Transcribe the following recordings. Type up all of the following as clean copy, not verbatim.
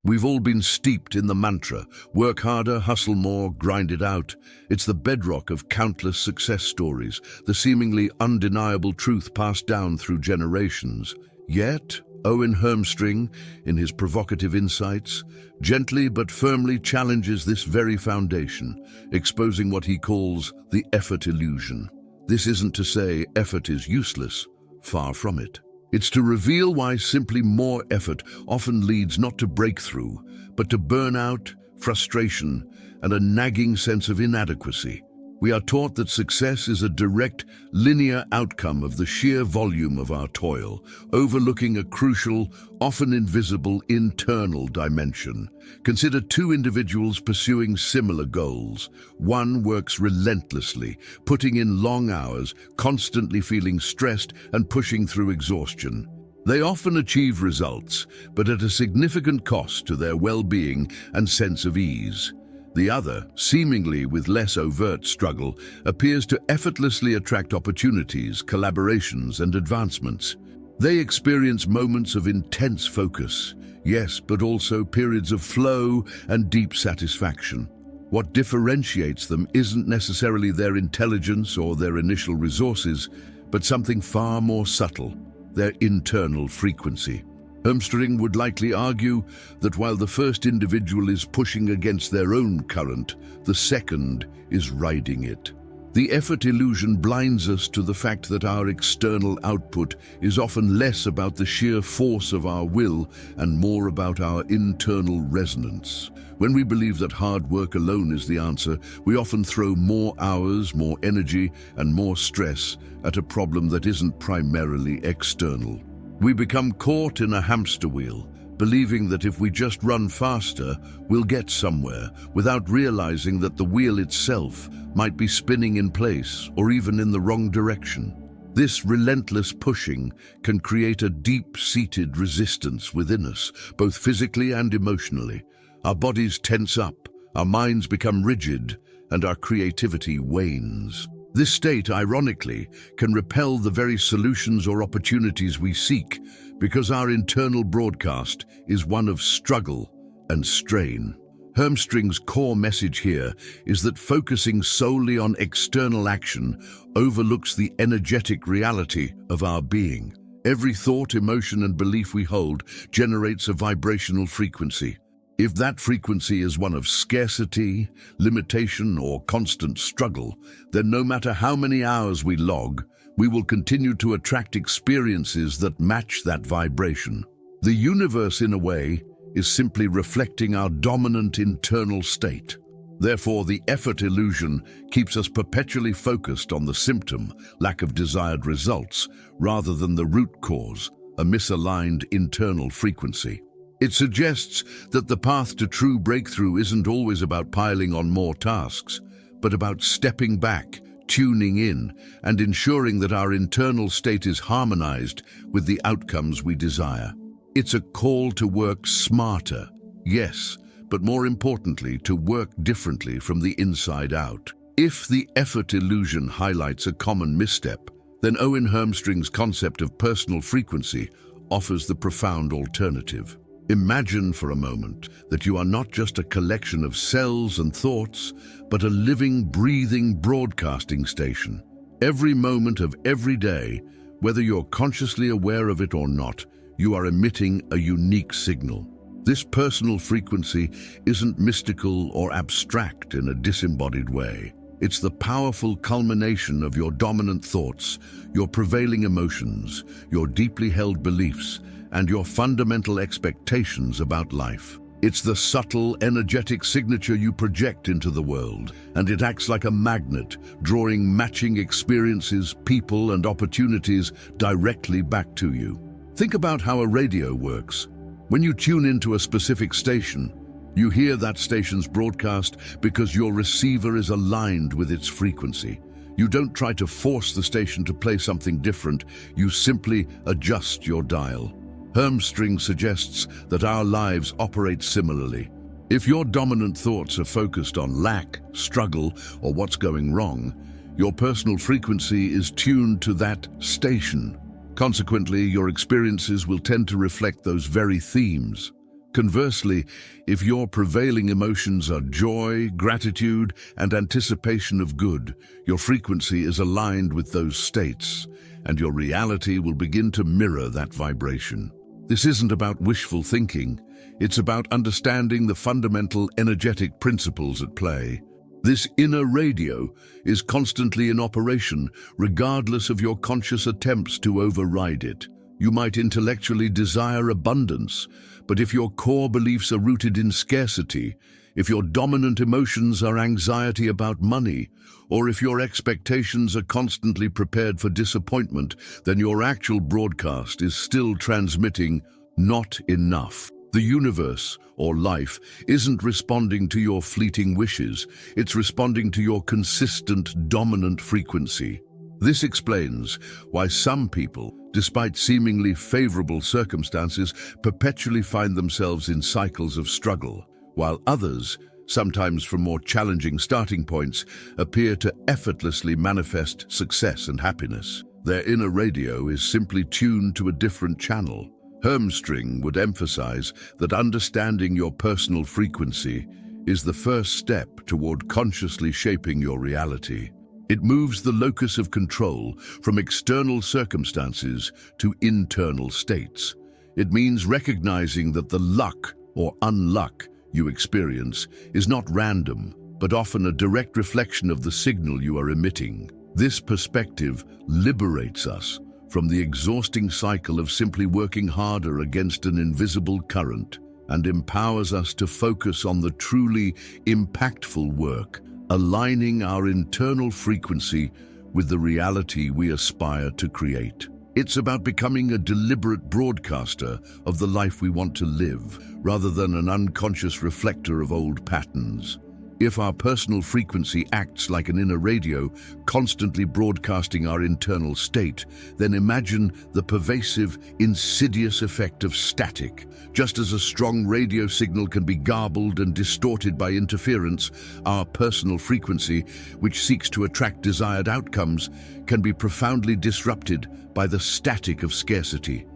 We've all been steeped in the mantra, work harder, hustle more, grind it out. It's the bedrock of countless success stories, the seemingly undeniable truth passed down through generations. Yet, Owen Hermstring, in his provocative insights, gently but firmly challenges this very foundation, exposing what he calls the effort illusion. This isn't to say effort is useless, far from it. It's to reveal why simply more effort often leads not to breakthrough, but to burnout, frustration, and a nagging sense of inadequacy. We are taught that success is a direct, linear outcome of the sheer volume of our toil, overlooking a crucial, often invisible internal dimension. Consider two individuals pursuing similar goals. One works relentlessly, putting in long hours, constantly feeling stressed and pushing through exhaustion. They often achieve results, but at a significant cost to their well-being and sense of ease. The other, seemingly with less overt struggle, appears to effortlessly attract opportunities, collaborations, and advancements. They experience moments of intense focus, yes, but also periods of flow and deep satisfaction. What differentiates them isn't necessarily their intelligence or their initial resources, but something far more subtle, their internal frequency. Hermstring would likely argue that while the first individual is pushing against their own current, the second is riding it. The effort illusion blinds us to the fact that our external output is often less about the sheer force of our will and more about our internal resonance. When we believe that hard work alone is the answer, we often throw more hours, more energy, and more stress at a problem that isn't primarily external. We become caught in a hamster wheel, believing that if we just run faster, we'll get somewhere, without realizing that the wheel itself might be spinning in place or even in the wrong direction. This relentless pushing can create a deep-seated resistance within us, both physically and emotionally. Our bodies tense up, our minds become rigid, and our creativity wanes. This state, ironically, can repel the very solutions or opportunities we seek because our internal broadcast is one of struggle and strain. Hermstring's core message here is that focusing solely on external action overlooks the energetic reality of our being. Every thought, emotion, and belief we hold generates a vibrational frequency. If that frequency is one of scarcity, limitation, or constant struggle, then no matter how many hours we log, we will continue to attract experiences that match that vibration. The universe, in a way, is simply reflecting our dominant internal state. Therefore, the effort illusion keeps us perpetually focused on the symptom, lack of desired results, rather than the root cause, a misaligned internal frequency. It suggests that the path to true breakthrough isn't always about piling on more tasks, but about stepping back, tuning in, and ensuring that our internal state is harmonized with the outcomes we desire. It's a call to work smarter, yes, but more importantly, to work differently from the inside out. If the effort illusion highlights a common misstep, then Owen Hermstring's concept of personal frequency offers the profound alternative. Imagine for a moment that you are not just a collection of cells and thoughts, but a living, breathing broadcasting station. Every moment of every day, whether you're consciously aware of it or not, you are emitting a unique signal. This personal frequency isn't mystical or abstract in a disembodied way. It's the powerful culmination of your dominant thoughts, your prevailing emotions, your deeply held beliefs, and your fundamental expectations about life. It's the subtle, energetic signature you project into the world, and it acts like a magnet, drawing matching experiences, people, and opportunities directly back to you. Think about how a radio works. When you tune into a specific station, you hear that station's broadcast because your receiver is aligned with its frequency. You don't try to force the station to play something different, you simply adjust your dial. Hermstring suggests that our lives operate similarly. If your dominant thoughts are focused on lack, struggle, or what's going wrong, your personal frequency is tuned to that station. Consequently, your experiences will tend to reflect those very themes. Conversely, if your prevailing emotions are joy, gratitude, and anticipation of good, your frequency is aligned with those states, and your reality will begin to mirror that vibration. This isn't about wishful thinking, it's about understanding the fundamental energetic principles at play. This inner radio is constantly in operation, regardless of your conscious attempts to override it. You might intellectually desire abundance, but if your core beliefs are rooted in scarcity, if your dominant emotions are anxiety about money, or if your expectations are constantly prepared for disappointment, then your actual broadcast is still transmitting not enough. The universe, or life, isn't responding to your fleeting wishes, it's responding to your consistent, dominant frequency. This explains why some people, despite seemingly favorable circumstances, perpetually find themselves in cycles of struggle, while others, sometimes from more challenging starting points, appear to effortlessly manifest success and happiness. Their inner radio is simply tuned to a different channel. Hermstring would emphasize that understanding your personal frequency is the first step toward consciously shaping your reality. It moves the locus of control from external circumstances to internal states. It means recognizing that the luck or unluck you experience is not random, but often a direct reflection of the signal you are emitting. This perspective liberates us from the exhausting cycle of simply working harder against an invisible current and empowers us to focus on the truly impactful work, aligning our internal frequency with the reality we aspire to create. It's about becoming a deliberate broadcaster of the life we want to live, rather than an unconscious reflector of old patterns. If our personal frequency acts like an inner radio, constantly broadcasting our internal state, then imagine the pervasive, insidious effect of static. Just as a strong radio signal can be garbled and distorted by interference, our personal frequency, which seeks to attract desired outcomes, can be profoundly disrupted by the static of scarcity.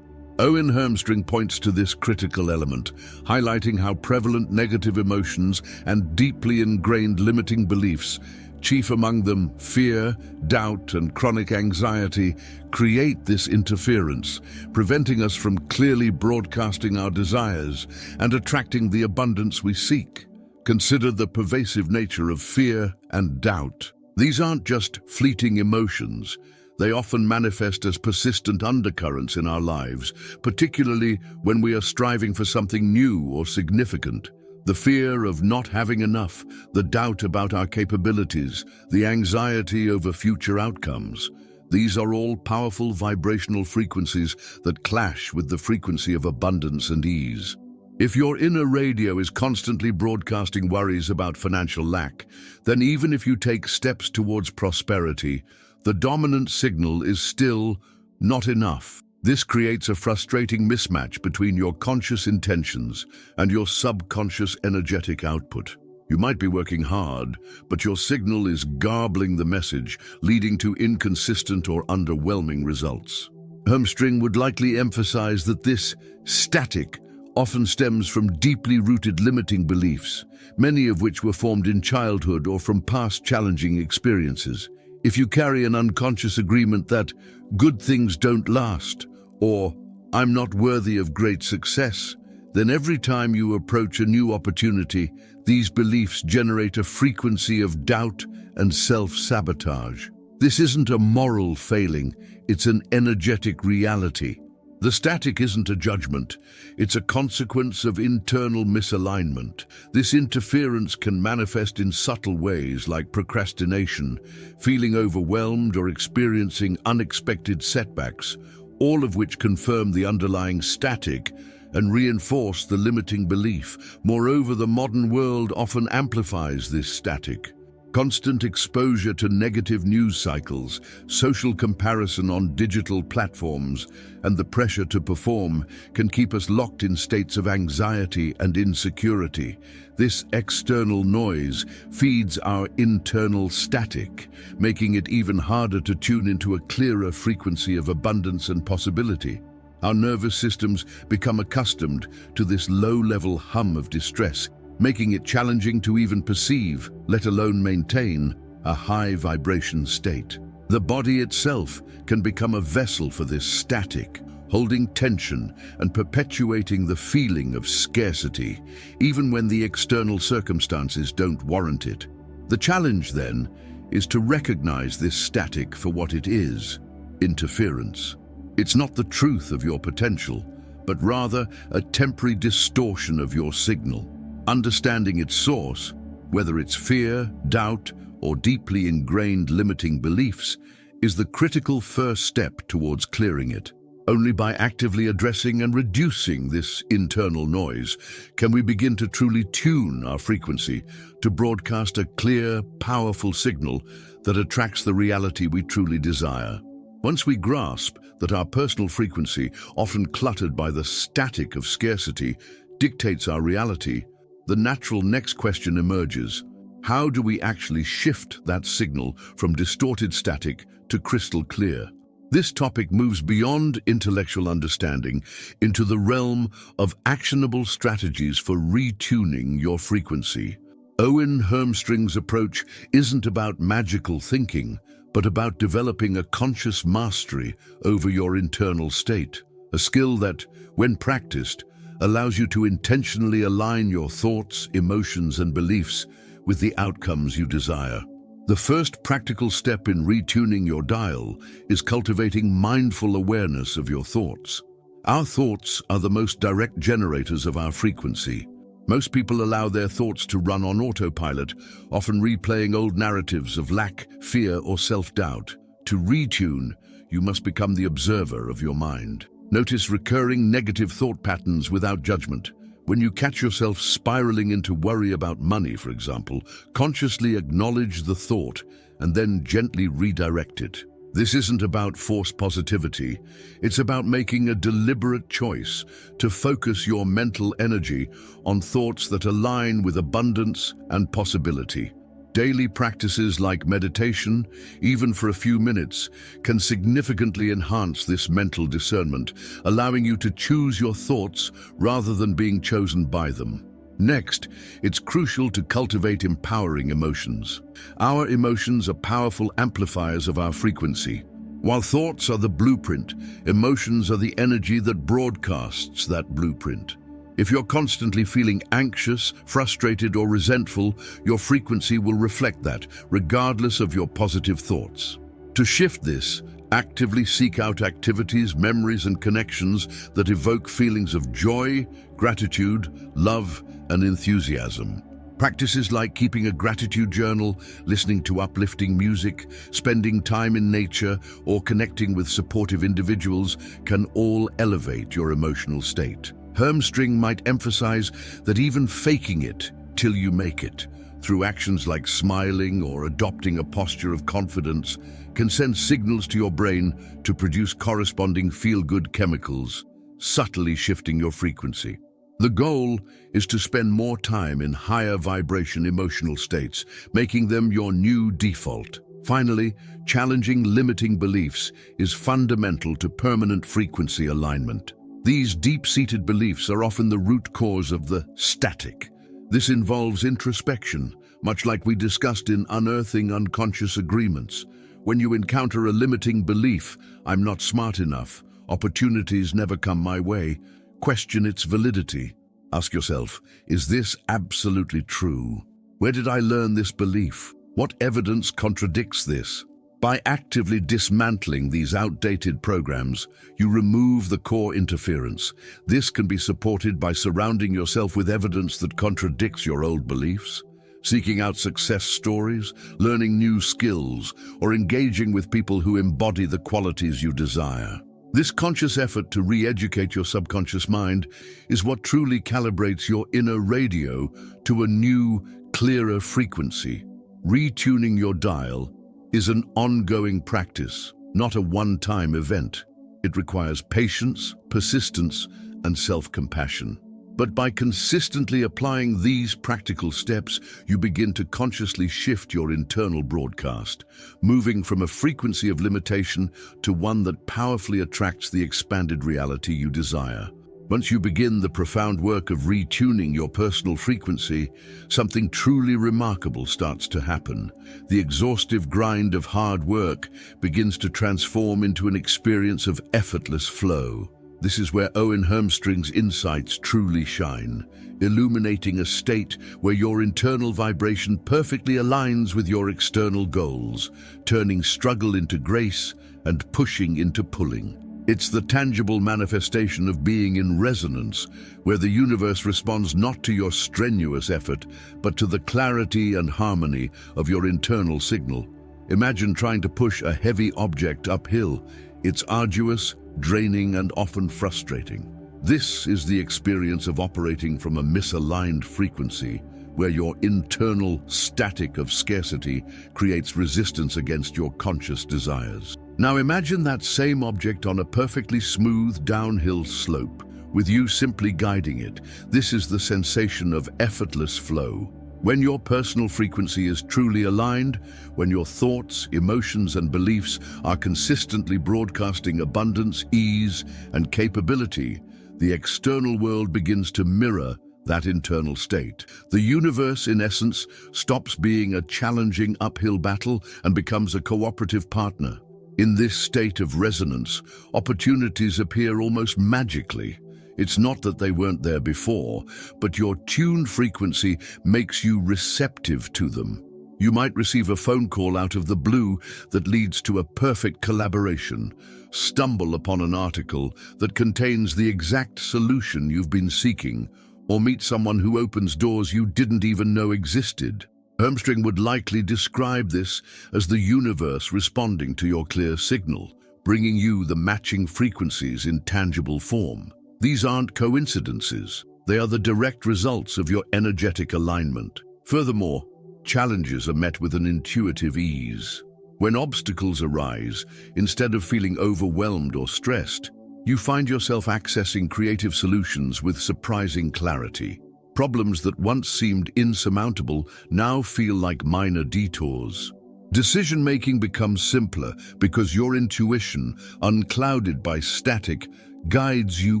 Owen Hermstring points to this critical element, highlighting how prevalent negative emotions and deeply ingrained limiting beliefs, chief among them fear, doubt, and chronic anxiety, create this interference, preventing us from clearly broadcasting our desires and attracting the abundance we seek. Consider the pervasive nature of fear and doubt. These aren't just fleeting emotions. They often manifest as persistent undercurrents in our lives, particularly when we are striving for something new or significant. The fear of not having enough, the doubt about our capabilities, the anxiety over future outcomes. These are all powerful vibrational frequencies that clash with the frequency of abundance and ease. If your inner radio is constantly broadcasting worries about financial lack, then even if you take steps towards prosperity, the dominant signal is still not enough. This creates a frustrating mismatch between your conscious intentions and your subconscious energetic output. You might be working hard, but your signal is garbling the message, leading to inconsistent or underwhelming results. Hermstring would likely emphasize that this static often stems from deeply rooted limiting beliefs, many of which were formed in childhood or from past challenging experiences. If you carry an unconscious agreement that good things don't last, or I'm not worthy of great success, then every time you approach a new opportunity, these beliefs generate a frequency of doubt and self-sabotage. This isn't a moral failing, it's an energetic reality. The static isn't a judgment, it's a consequence of internal misalignment. This interference can manifest in subtle ways like procrastination, feeling overwhelmed, or experiencing unexpected setbacks, all of which confirm the underlying static and reinforce the limiting belief. Moreover, the modern world often amplifies this static. Constant exposure to negative news cycles, social comparison on digital platforms, and the pressure to perform can keep us locked in states of anxiety and insecurity. This external noise feeds our internal static, making it even harder to tune into a clearer frequency of abundance and possibility. Our nervous systems become accustomed to this low-level hum of distress, making it challenging to even perceive, let alone maintain, a high vibration state. The body itself can become a vessel for this static, holding tension and perpetuating the feeling of scarcity, even when the external circumstances don't warrant it. The challenge, then, is to recognize this static for what it is: interference. It's not the truth of your potential, but rather a temporary distortion of your signal. Understanding its source, whether it's fear, doubt, or deeply ingrained limiting beliefs, is the critical first step towards clearing it. Only by actively addressing and reducing this internal noise can we begin to truly tune our frequency to broadcast a clear, powerful signal that attracts the reality we truly desire. Once we grasp that our personal frequency, often cluttered by the static of scarcity, dictates our reality, the natural next question emerges: how do we actually shift that signal from distorted static to crystal clear? This topic moves beyond intellectual understanding into the realm of actionable strategies for retuning your frequency. Owen Hermstring's approach isn't about magical thinking, but about developing a conscious mastery over your internal state, a skill that, when practiced, allows you to intentionally align your thoughts, emotions, and beliefs with the outcomes you desire. The first practical step in retuning your dial is cultivating mindful awareness of your thoughts. Our thoughts are the most direct generators of our frequency. Most people allow their thoughts to run on autopilot, often replaying old narratives of lack, fear, or self-doubt. To retune, you must become the observer of your mind. Notice recurring negative thought patterns without judgment. When you catch yourself spiraling into worry about money, for example, consciously acknowledge the thought and then gently redirect it. This isn't about forced positivity. It's about making a deliberate choice to focus your mental energy on thoughts that align with abundance and possibility. Daily practices like meditation, even for a few minutes, can significantly enhance this mental discernment, allowing you to choose your thoughts rather than being chosen by them. Next, it's crucial to cultivate empowering emotions. Our emotions are powerful amplifiers of our frequency. While thoughts are the blueprint, emotions are the energy that broadcasts that blueprint. If you're constantly feeling anxious, frustrated, or resentful, your frequency will reflect that, regardless of your positive thoughts. To shift this, actively seek out activities, memories, and connections that evoke feelings of joy, gratitude, love, and enthusiasm. Practices like keeping a gratitude journal, listening to uplifting music, spending time in nature, or connecting with supportive individuals can all elevate your emotional state. Hermstring might emphasize that even faking it till you make it, through actions like smiling or adopting a posture of confidence, can send signals to your brain to produce corresponding feel-good chemicals, subtly shifting your frequency. The goal is to spend more time in higher vibration emotional states, making them your new default. Finally, challenging limiting beliefs is fundamental to permanent frequency alignment. These deep-seated beliefs are often the root cause of the static. This involves introspection, much like we discussed in Unearthing Unconscious Agreements. When you encounter a limiting belief, "I'm not smart enough, opportunities never come my way," question its validity. Ask yourself, is this absolutely true? Where did I learn this belief? What evidence contradicts this? By actively dismantling these outdated programs, you remove the core interference. This can be supported by surrounding yourself with evidence that contradicts your old beliefs, seeking out success stories, learning new skills, or engaging with people who embody the qualities you desire. This conscious effort to re-educate your subconscious mind is what truly calibrates your inner radio to a new, clearer frequency. Retuning your dial is an ongoing practice, not a one-time event. It requires patience, persistence, and self-compassion. But by consistently applying these practical steps, you begin to consciously shift your internal broadcast, moving from a frequency of limitation to one that powerfully attracts the expanded reality you desire. Once you begin the profound work of retuning your personal frequency, something truly remarkable starts to happen. The exhaustive grind of hard work begins to transform into an experience of effortless flow. This is where Owen Hermstring's insights truly shine, illuminating a state where your internal vibration perfectly aligns with your external goals, turning struggle into grace and pushing into pulling. It's the tangible manifestation of being in resonance, where the universe responds not to your strenuous effort, but to the clarity and harmony of your internal signal. Imagine trying to push a heavy object uphill. It's arduous, draining, and often frustrating. This is the experience of operating from a misaligned frequency, where your internal static of scarcity creates resistance against your conscious desires. Now imagine that same object on a perfectly smooth downhill slope, with you simply guiding it. This is the sensation of effortless flow. When your personal frequency is truly aligned, when your thoughts, emotions, and beliefs are consistently broadcasting abundance, ease, and capability, the external world begins to mirror that internal state. The universe, in essence, stops being a challenging uphill battle and becomes a cooperative partner. In this state of resonance, opportunities appear almost magically. It's not that they weren't there before, but your tuned frequency makes you receptive to them. You might receive a phone call out of the blue that leads to a perfect collaboration, stumble upon an article that contains the exact solution you've been seeking, or meet someone who opens doors you didn't even know existed. Hermstring would likely describe this as the universe responding to your clear signal, bringing you the matching frequencies in tangible form. These aren't coincidences. They are the direct results of your energetic alignment. Furthermore, challenges are met with an intuitive ease. When obstacles arise, instead of feeling overwhelmed or stressed, you find yourself accessing creative solutions with surprising clarity. Problems that once seemed insurmountable now feel like minor detours. Decision-making becomes simpler because your intuition, unclouded by static, guides you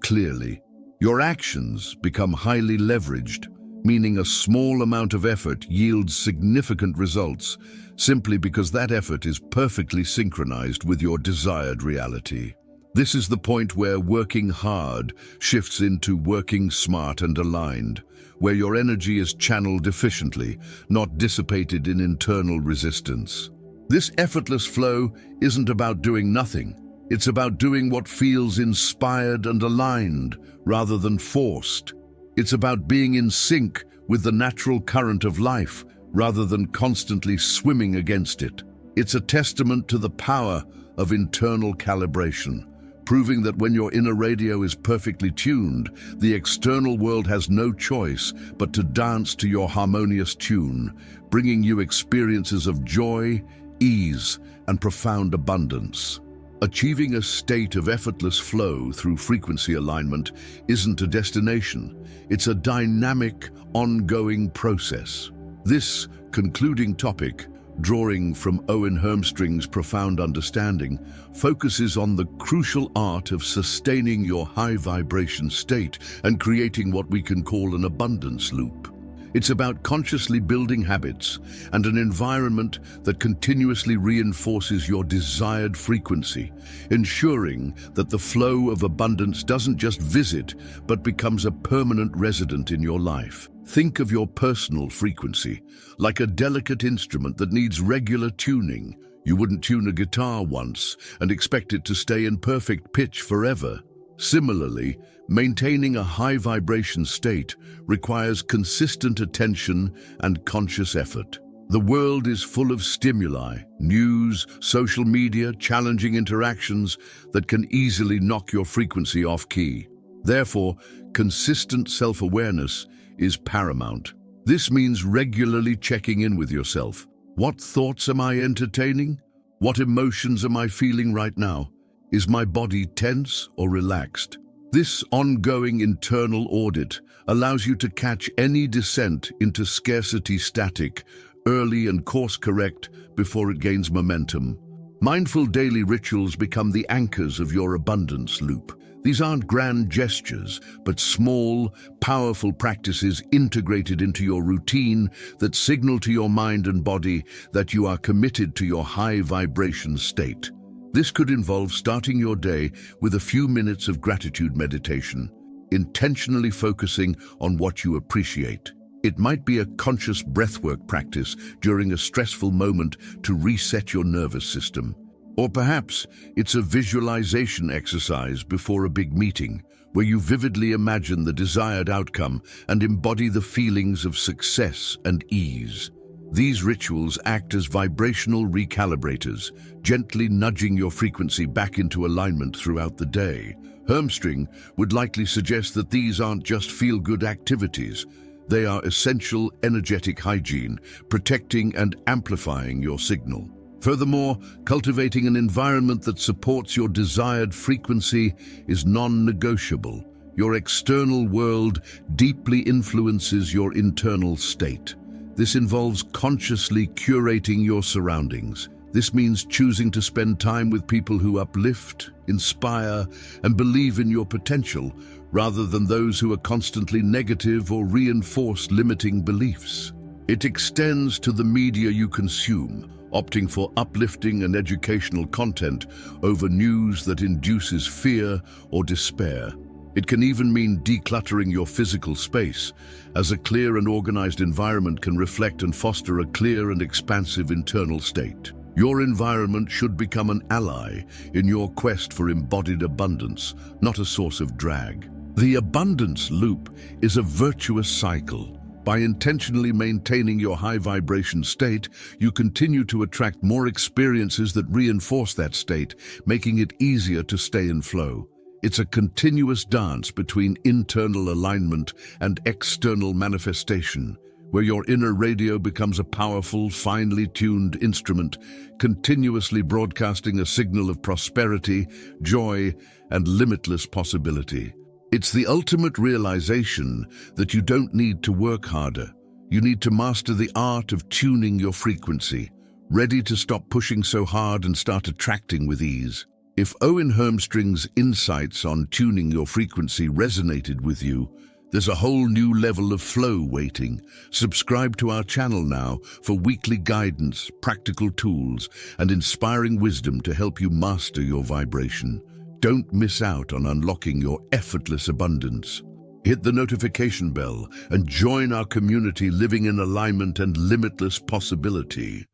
clearly. Your actions become highly leveraged, meaning a small amount of effort yields significant results simply because that effort is perfectly synchronized with your desired reality. This is the point where working hard shifts into working smart and aligned, where your energy is channeled efficiently, not dissipated in internal resistance. This effortless flow isn't about doing nothing. It's about doing what feels inspired and aligned rather than forced. It's about being in sync with the natural current of life rather than constantly swimming against it. It's a testament to the power of internal calibration, proving that when your inner radio is perfectly tuned, the external world has no choice but to dance to your harmonious tune, bringing you experiences of joy, ease, and profound abundance. Achieving a state of effortless flow through frequency alignment isn't a destination, it's a dynamic, ongoing process. This concluding topic, drawing from Owen Hermstring's profound understanding, focuses on the crucial art of sustaining your high vibration state and creating what we can call an abundance loop. It's about consciously building habits and an environment that continuously reinforces your desired frequency, ensuring that the flow of abundance doesn't just visit, but becomes a permanent resident in your life. Think of your personal frequency like a delicate instrument that needs regular tuning. You wouldn't tune a guitar once and expect it to stay in perfect pitch forever. Similarly, maintaining a high vibration state requires consistent attention and conscious effort. The world is full of stimuli, news, social media, challenging interactions that can easily knock your frequency off key. Therefore, consistent self-awareness is paramount. This means regularly checking in with yourself. What thoughts am I entertaining? What emotions am I feeling right now? Is my body tense or relaxed? This ongoing internal audit allows you to catch any descent into scarcity static early and course correct before it gains momentum. Mindful daily rituals become the anchors of your abundance loop. These aren't grand gestures, but small, powerful practices integrated into your routine that signal to your mind and body that you are committed to your high vibration state. This could involve starting your day with a few minutes of gratitude meditation, intentionally focusing on what you appreciate. It might be a conscious breathwork practice during a stressful moment to reset your nervous system. Or perhaps it's a visualization exercise before a big meeting, where you vividly imagine the desired outcome and embody the feelings of success and ease. These rituals act as vibrational recalibrators, gently nudging your frequency back into alignment throughout the day. Hermstring would likely suggest that these aren't just feel-good activities. They are essential energetic hygiene, protecting and amplifying your signal. Furthermore, cultivating an environment that supports your desired frequency is non-negotiable. Your external world deeply influences your internal state. This involves consciously curating your surroundings. This means choosing to spend time with people who uplift, inspire, and believe in your potential, rather than those who are constantly negative or reinforce limiting beliefs. It extends to the media you consume, opting for uplifting and educational content over news that induces fear or despair. It can even mean decluttering your physical space, as a clear and organized environment can reflect and foster a clear and expansive internal state. Your environment should become an ally in your quest for embodied abundance, not a source of drag. The abundance loop is a virtuous cycle. By intentionally maintaining your high vibration state, you continue to attract more experiences that reinforce that state, making it easier to stay in flow. It's a continuous dance between internal alignment and external manifestation, where your inner radio becomes a powerful, finely tuned instrument, continuously broadcasting a signal of prosperity, joy, and limitless possibility. It's the ultimate realization that you don't need to work harder. You need to master the art of tuning your frequency, ready to stop pushing so hard and start attracting with ease. If Owen Hermstring's insights on tuning your frequency resonated with you, there's a whole new level of flow waiting. Subscribe to our channel now for weekly guidance, practical tools, and inspiring wisdom to help you master your vibration. Don't miss out on unlocking your effortless abundance. Hit the notification bell and join our community living in alignment and limitless possibility.